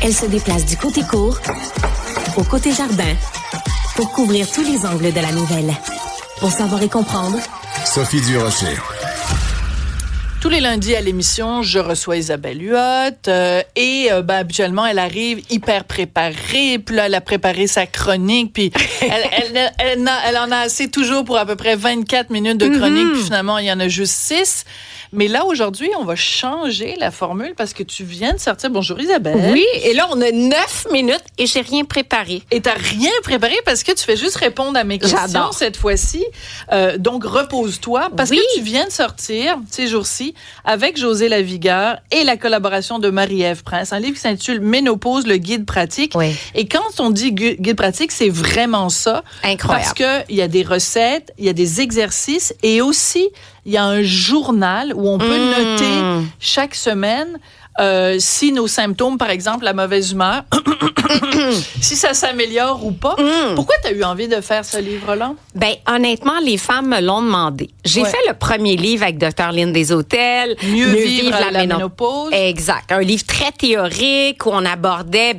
Elle se déplace du côté court au côté jardin pour couvrir tous les angles de la nouvelle. Pour savoir et comprendre, Sophie Durocher. Tous les lundis à l'émission, je reçois Isabelle Huot et habituellement, elle arrive hyper préparée. Puis là, elle a préparé sa chronique. Puis elle en a assez toujours pour à peu près 24 minutes de chronique. Puis finalement, il y en a juste 6. Mais là, aujourd'hui, on va changer la formule parce que tu viens de sortir. Bonjour Isabelle. Oui, et là, on a 9 minutes et j'ai rien préparé. Et t'as rien préparé parce que tu fais juste répondre à mes questions. J'adore. Cette fois-ci. Donc, repose-toi parce que tu viens de sortir, ces jours-ci, avec José Lavigueur et la collaboration de Marie-Ève Prince, un livre qui s'intitule Ménopause, le guide pratique. Oui. Et quand on dit guide pratique, c'est vraiment ça. Incroyable. Parce que il y a des recettes, il y a des exercices et aussi, il y a un journal où on peut noter chaque semaine si nos symptômes, par exemple, la mauvaise humeur, si ça s'améliore ou pas. Pourquoi tu as eu envie de faire ce livre-là? Ben, honnêtement, les femmes me l'ont demandé. J'ai fait le premier livre avec Dr. Lynn Deshôtels. Mieux vivre la ménopause. Exact. Un livre très théorique où on abordait,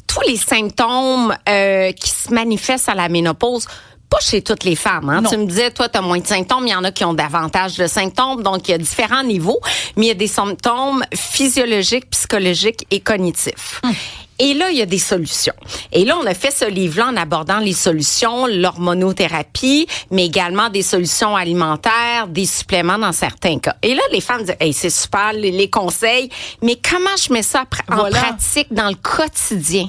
tous les symptômes qui se manifestent à la ménopause. Pas chez toutes les femmes. Hein? Tu me disais, toi, tu as moins de symptômes. Il y en a qui ont davantage de symptômes. Donc, il y a différents niveaux. Mais il y a des symptômes physiologiques, psychologiques et cognitifs. Et là, il y a des solutions. Et là, on a fait ce livre-là en abordant les solutions, l'hormonothérapie, mais également des solutions alimentaires, des suppléments dans certains cas. Et là, les femmes disent, hey, c'est super, les conseils, mais comment je mets ça en pratique dans le quotidien?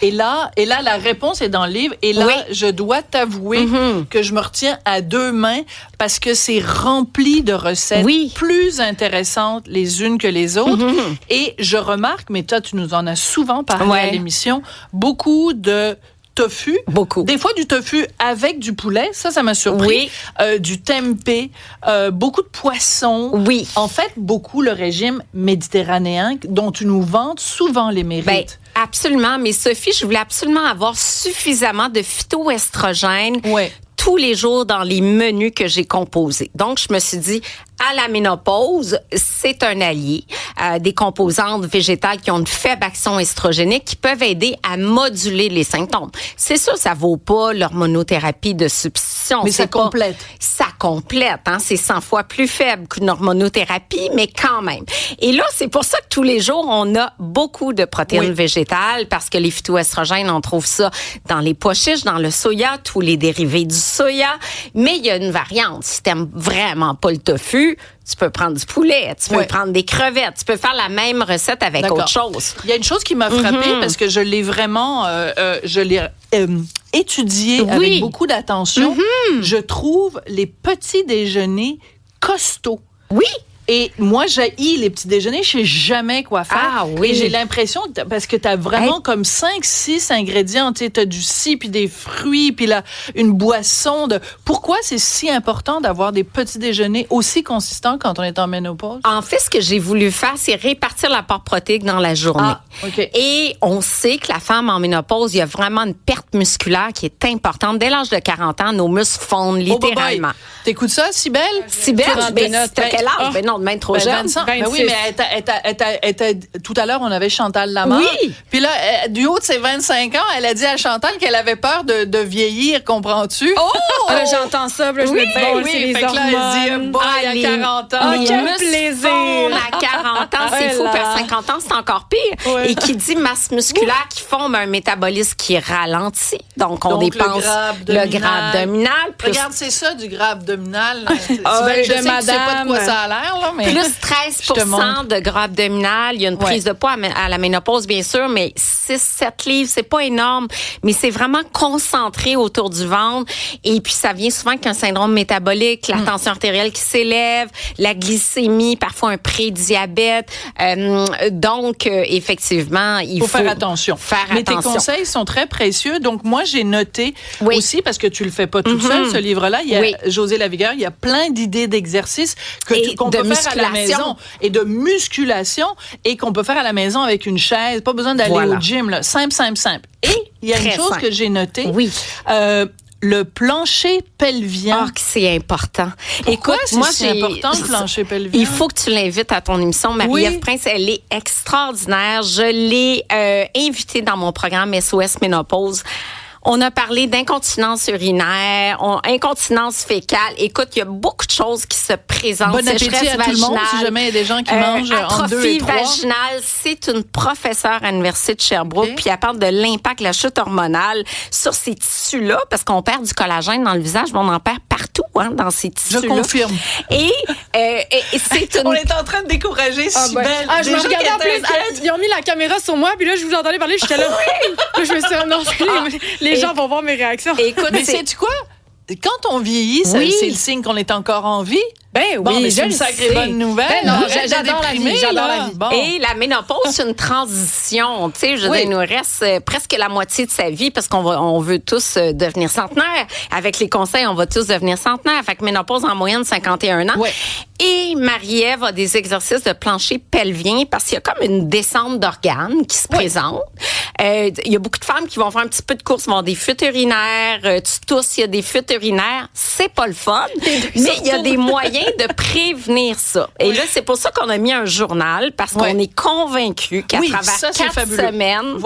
Et là, la réponse est dans le livre. Et là, je dois t'avouer que je me retiens à deux mains parce que c'est rempli de recettes plus intéressantes les unes que les autres. Et je remarque, mais toi, tu nous en as souvent parlé à l'émission, beaucoup de tofu. Beaucoup. Des fois, du tofu avec du poulet. Ça m'a surpris. Du tempeh. Beaucoup de poissons. Oui. En fait, beaucoup le régime méditerranéen dont tu nous vantes souvent les mérites. Absolument. Mais Sophie, je voulais absolument avoir suffisamment de phytoestrogènes tous les jours dans les menus que j'ai composés. Donc, je me suis dit, à la ménopause, c'est un allié. Des composantes végétales qui ont une faible action estrogénique qui peuvent aider à moduler les symptômes. C'est sûr, ça vaut pas l'hormonothérapie de substitution. Mais ça complète. Ça complète. Hein? C'est 100 fois plus faible qu'une hormonothérapie, mais quand même. Et là, c'est pour ça que tous les jours, on a beaucoup de protéines végétales parce que les phytoestrogènes, on trouve ça dans les pois chiches, dans le soya, tous les dérivés du soya. Mais il y a une variante. Si t'aimes vraiment pas le tofu, tu peux prendre du poulet, tu peux prendre des crevettes, tu peux faire la même recette avec autre chose. Il y a une chose qui m'a frappée parce que je l'ai vraiment étudié avec beaucoup d'attention. Je trouve les petits déjeuners costauds. Oui. Et moi, j'haïs les petits déjeuners. Je sais jamais quoi faire. Ah oui. Et j'ai l'impression, parce que t'as vraiment comme 5-6 ingrédients. Tu sais, t'as du scie, puis des fruits, puis là, une boisson. Pourquoi c'est si important d'avoir des petits déjeuners aussi consistants quand on est en ménopause? En fait, ce que j'ai voulu faire, c'est répartir l'apport protéique dans la journée. Et on sait que la femme en ménopause, il y a vraiment une perte musculaire qui est importante. Dès l'âge de 40 ans, nos muscles fondent littéralement. T'écoutes ça, Cybelle? Cybelle, t'as quel âge? Non, même trop jeune. Oui, mais tout à l'heure, on avait Chantal Lamarre. Oui. Puis là, du haut de ses 25 ans, elle a dit à Chantal qu'elle avait peur de vieillir, comprends-tu? Là, j'entends ça, là, je me dis, c'est les fait que là, elle dit, il y a 40 ans. Quel plaisir! À 40 ans, c'est fou, parce que 50 ans, c'est encore pire. Et qui dit masse musculaire qui forme un métabolisme qui ralentit. Donc, on dépense le gras abdominal. Regarde, c'est ça, du gras abdominal. Je sais pas de quoi ça a l'air, là, mais plus 13% de gras abdominal. Il y a une prise de poids à la ménopause, bien sûr, mais 6-7 livres, c'est pas énorme, mais c'est vraiment concentré autour du ventre. Et puis, ça vient souvent avec un syndrome métabolique, la tension artérielle qui s'élève, la glycémie, parfois un prédiabète. Donc, effectivement, il faut faire attention. Mais tes conseils sont très précieux. Donc, moi, j'ai noté aussi, parce que tu le fais pas toute seule, ce livre-là, il y a José Lavigueur, il y a plein d'idées d'exercices qu'on peut faire à la maison et de musculation et qu'on peut faire à la maison avec une chaise. Pas besoin d'aller au gym, là. Simple. Et il y a une chose que j'ai notée. le plancher pelvien. Ah, que c'est important. Pourquoi Écoute, moi, c'est important le plancher pelvien? Il faut que tu l'invites à ton émission. Marie-Ève Prince, elle est extraordinaire. Je l'ai invitée dans mon programme SOS Ménopause. On a parlé d'incontinence urinaire, incontinence fécale. Écoute, il y a beaucoup de choses qui se présentent. Bon appétit à tout le monde, si jamais il y a des gens qui mangent entre 2 et 3. Atrophie vaginale, c'est une professeure à l'Université de Sherbrooke, puis elle parle de l'impact de la chute hormonale sur ces tissus-là, parce qu'on perd du collagène dans le visage, mais on en perd partout dans ces tissus-là. Je confirme. Et c'est une... On est en train de décourager Cybèle. Je me regardais en plus, ils ont mis la caméra sur moi, puis là, je vous entendais parler, j'étais là. Là, je me suis dit, non, les gens vont voir mes réactions. Écoute, mais sais-tu quoi? Quand on vieillit, c'est le signe qu'on est encore en vie. Ben bon, oui, mais c'est une sacrée bonne nouvelle. Ben non, j'adore la vie. J'adore la vie. Bon. Et la ménopause, c'est une transition. Tu sais, je veux dire, il nous reste presque la moitié de sa vie parce on veut tous devenir centenaire. Avec les conseils, on va tous devenir centenaire. Fait que ménopause en moyenne 51 ans. Ouais. Et Marie-Ève a des exercices de plancher pelvien parce qu'il y a comme une descente d'organes qui se présente. Il y a beaucoup de femmes qui vont faire un petit peu de course, vont avoir des fuites urinaires. Tu tousses, il y a des fuites urinaires. C'est pas le fun, mais il y a des moyens de prévenir ça. Et là, c'est pour ça qu'on a mis un journal parce qu'on est convaincu qu'à travers 4 semaines,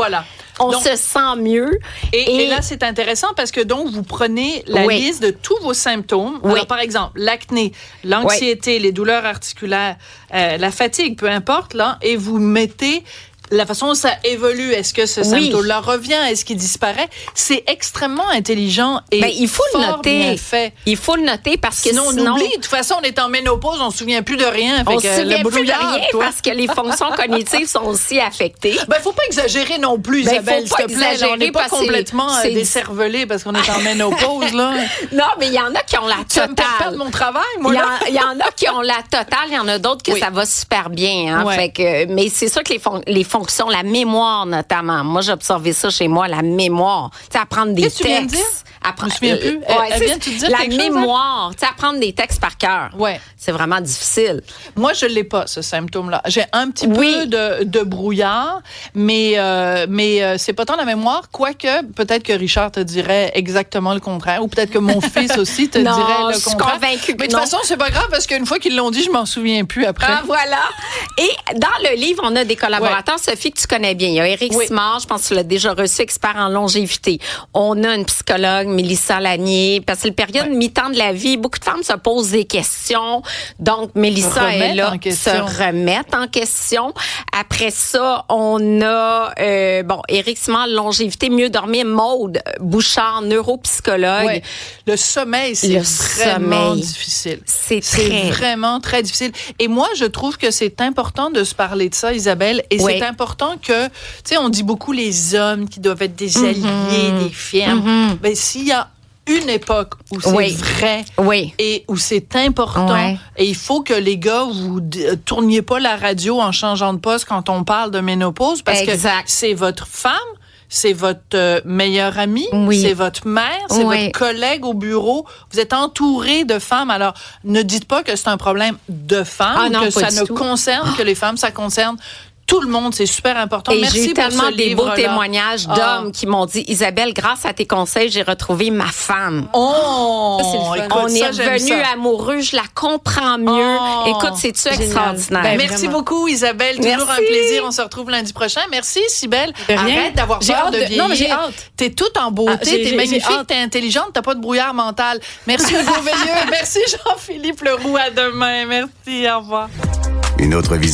on se sent mieux. Et là, c'est intéressant parce que donc, vous prenez la liste de tous vos symptômes. Alors, par exemple, l'acné, l'anxiété, les douleurs articulaires, la fatigue, peu importe, là, et vous mettez la façon dont ça évolue. Est-ce que ce symptôme-là revient? Est-ce qu'il disparaît? C'est extrêmement intelligent et il faut le noter. Bien fait. Il faut le noter parce que sinon on oublie. De toute façon, on est en ménopause, on se souvient plus de rien. On se souvient plus de rien parce que les fonctions cognitives sont aussi affectées. Faut pas exagérer non plus, Isabelle, s'il te plaît. On n'est pas complètement décervelés parce qu'on est en ménopause, là. Non, mais il y en a qui ont la totale. Tu vas me faire perdre mon travail, moi, là. Il y en a qui ont la totale, il y en a d'autres que ça va super bien. Fait que, mais c'est sûr que les fonctions, la mémoire notamment. Moi, j'ai observé ça chez moi, la mémoire. Tu sais, apprendre des textes. Tu viens de dire? Je me souviens plus. Elle vient de te dire la quelque chose, mémoire. Tu sais, apprendre des textes par cœur. Ouais. C'est vraiment difficile. Moi, je l'ai pas, ce symptôme-là. J'ai un petit peu de brouillard, mais c'est pas tant la mémoire, quoique peut-être que Richard te dirait exactement le contraire, ou peut-être que mon fils aussi te dirait le contraire. Je suis convaincue que mais de toute façon, c'est pas grave parce qu'une fois qu'ils l'ont dit, je m'en souviens plus après. Ah, voilà. Et dans le livre, on a des collaborateurs, Sophie, que tu connais bien. Il y a Éric Simard, je pense que tu l'as déjà reçu, expert en longévité. On a une psychologue, Mélissa Lanier, parce que c'est le période mi-temps de la vie. Beaucoup de femmes se posent des questions. Donc, Mélissa est là, se remettre en question. Après ça, on a, Éric Simard, longévité, mieux dormir, Maude Bouchard, neuropsychologue. Ouais. Le sommeil, c'est vraiment difficile. C'est vraiment très difficile. Et moi, je trouve que c'est important de se parler de ça, Isabelle. Et c'est important que, tu sais, on dit beaucoup les hommes qui doivent être des alliés, des fermes. Ben, s'il y a une époque où c'est vrai et où c'est important et il faut que les gars, vous tourniez pas la radio en changeant de poste quand on parle de ménopause parce que c'est votre femme, c'est votre meilleure amie, c'est votre mère, c'est votre collègue au bureau. Vous êtes entouré de femmes. Alors, ne dites pas que c'est un problème de femmes, que ça ne concerne que les femmes, ça concerne tout le monde, c'est super important. Et merci j'ai eu pour tellement ce des beaux livre-là. Témoignages d'hommes qui m'ont dit, Isabelle, grâce à tes conseils, j'ai retrouvé ma femme. Oh, on est revenu amoureux, je la comprends mieux. Écoute, c'est-tu extraordinaire? Ben, merci beaucoup, Isabelle. Toujours un plaisir. On se retrouve lundi prochain. Merci, Cybèle. Arrête d'avoir peur de vieillir. Non, mais j'ai hâte. T'es toute en beauté, t'es magnifique, t'es intelligente, t'as pas de brouillard mental. Merci, Hugo Veilleux. Merci, Jean-Philippe Leroux. À demain. Merci, au revoir. Une autre vision.